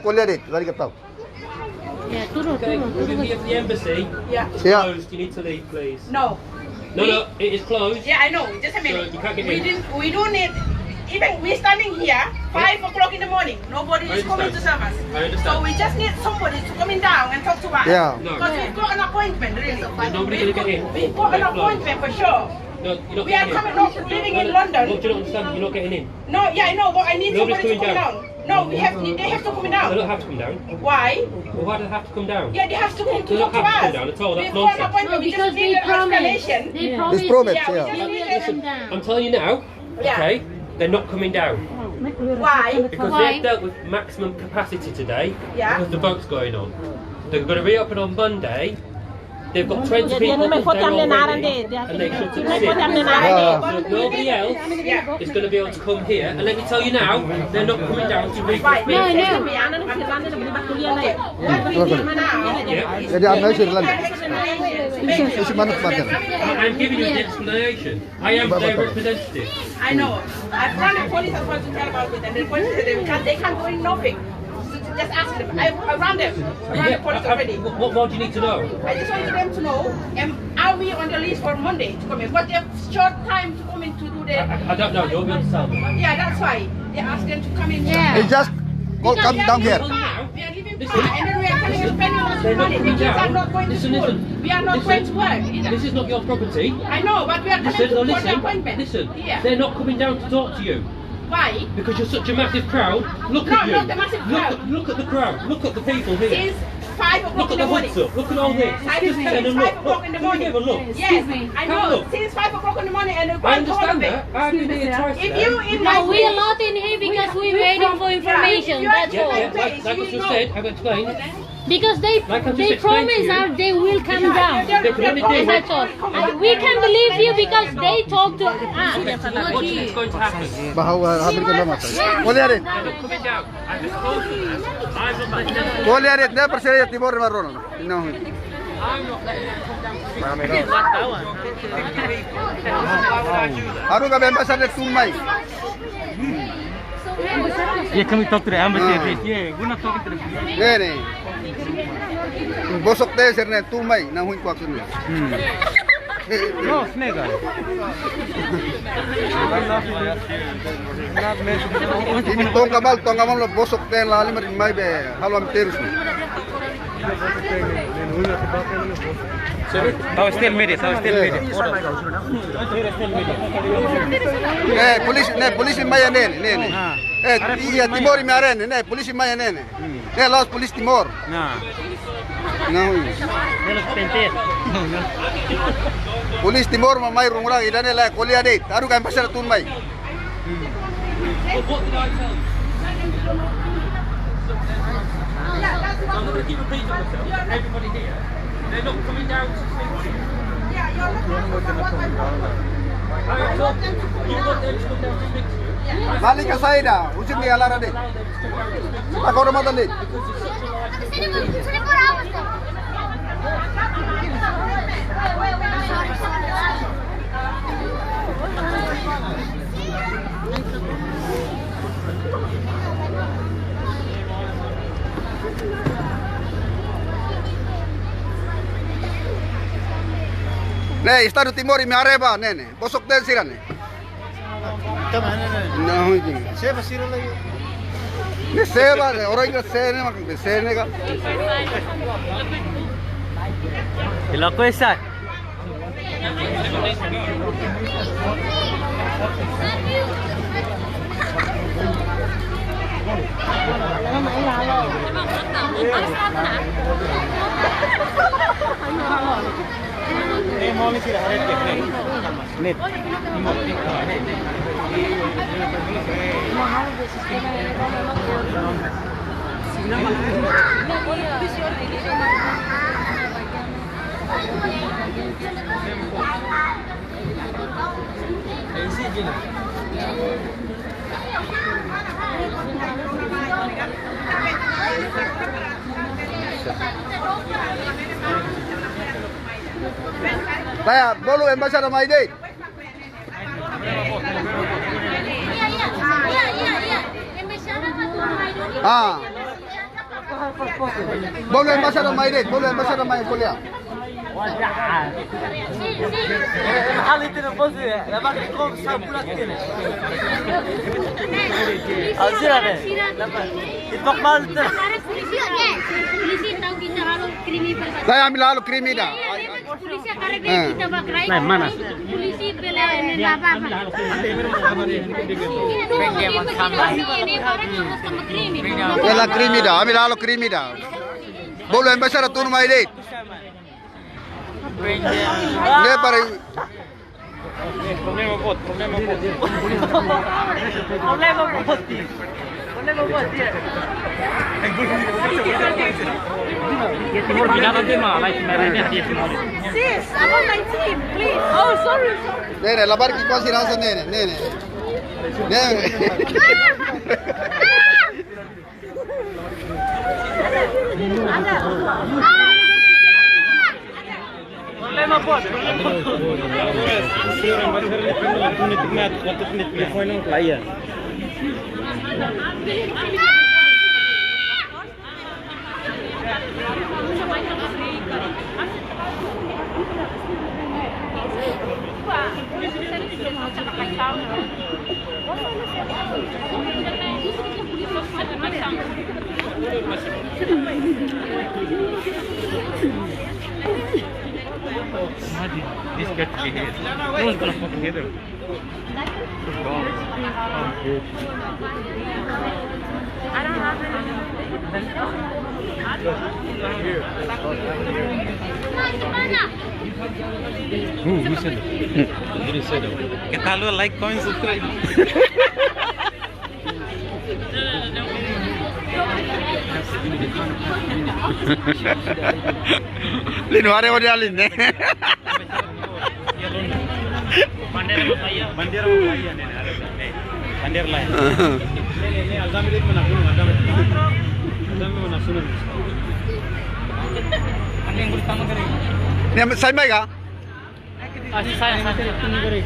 Kuliah dit, lari ke tahu. Yeah, turun. If the embassy closed, you need to leave, please. No. No, it is closed. Yeah, I know. Just a minute. So you can't get in. We don't need. Even we're standing here 5 o'clock in the morning. Nobody is coming to serve us. I understand. So we just need somebody to come in down and talk to us. Yeah. No. Because we've got an appointment, really. There's nobody going to get in. We've got an appointment for sure. No, you're not We are getting coming in. up, living in London. Look, do you not understand? You're not getting in. No, yeah, I know, but I need Nobody's somebody to coming come down. down. No, they have to come They down. don't have to come down. Why? Well, why do they have to come down? Yeah, they have to come to They don't talk to have to us. come down at all. That's We've got an nonsense. appointment. We just need an explanation. They This promise, Yeah, we yeah. just need Listen, an I'm telling you now, Yeah. okay? They're not coming down. Why? Because Why? they've dealt with maximum capacity today. Yeah. Because the boat's going on. They're going to reopen on Monday. They've got 20 people there already, and they shut at 6. So nobody else is going to be able to come here. And let me tell you now, they're not coming down to read Right, this no, bit. Jadi apa sih lan? Isi mana tempatnya? I'm giving you the explanation. I am their representative. I know. I've run the police as well to tell about it, and the police said they can't do nothing. So just ask them. I ran them. I ran the police already. What more do you need to know? I just wanted them to know, are we on the list for Monday to come in? But they have short time to come in to do the... I don't know. You'll be able to tell me. Yeah, that's why. They asked them to come in. Yeah. He just come down here. We are living far, and then we are coming and spending all this money. The kids are not going to school. We are not going to work either. This is not your property. I know, but we are coming to for the appointment. Listen. Yeah. They're not coming down to talk to you. Why? Because you're such a massive crowd. Look No, at you. not the massive crowd. Look at the crowd. Look at the people here. Since 5 o'clock Look in at the the morning. hoods up. Look at all this. I Just just turn and 5 look. o'clock in the morning. Can you give a look? Yes, I Have a know. look. Since 5 o'clock in the morning, and I all of understand it. that. I've been here twice If today. you invite No, we are not in here because we're waiting for information. Yeah, That's all. Yeah, like what you said, I've explained. Because they Like I just explained promise to you. us they will come down. They could only do And that's all. And we can believe you because they talk to us, not What do you think's you. going to happen? Bahawa habis kan lama saya. Kuliah dit. They're not coming down. I just told you that. I'm not letting them. Kuliah dit. Dia percaya timur marron. No. I'm not letting them come down to speak to you. Aru ka bembas ada tumai. Yeah, can we talk to the embassy at least? Yeah, we're not talking to the police. Nene. Bosok teh serne tumai na hui kuak sini. No, snake guy. Ini tong kamal lo bosok teh lali marin mai be halam terus. Oh, still made it. Polisi maya nene. Iya timor mi arene, polisi maya nene. Los polisi timor. Nah. No. Polisi timor mamai rumurang idane la kuliah dit. Aru kan pasar tun mai. What did I tell you? I'm going to keep repeating myself. Everybody here, they're not coming down to speak to you. Yeah, you're looking for what I I told you, you want them to come down to speak to you. Balik ka saya dah. Usik ni alara dit. Ako Ramadan dit. Nih, Estado Timor mi areba nene. Bosok del siran nih. No, ini. Siapa sih lagi? Ini seba, orang itu sene makan sene kan. Kilo ko isa. Mau ni sila harit ke net. Saya bolu embassador Maide. Ah. Boleh masyarakat main, boleh masyarakat main kuliah. Hal itu nembus ya, lepas itu sabulat ini. Azira deh, lepas itu mal tu. Polisi tahu kita kalau kriminal. Saya ambil lalu krimi dah. Polisi karek kita bakrai. Mana? Polisi bela ini apa? Ini orang yang sama kriminal. Bela krimi dah, ambil lalu krimi dah. Boleh masyarakat turun main. Ini para Problema bot. Timur bilang nanti malah merahnya dia Timur. Sis, I'm on my team, please. Oh, sorry. Nene, labar ki kau sih rasa nene. Problema bot. Orang baru hari This got to be here. No one's gonna fucking hit him. I don't have any. Who said it? He didn't say that. Get that little like, comment, subscribe. Lin ware ware alin ne. Bandera lain. Ini Alzamir mana pun Alzamir mana sunan. Yang pertama kali. Ni saya mai ka? Saya tunggu kali.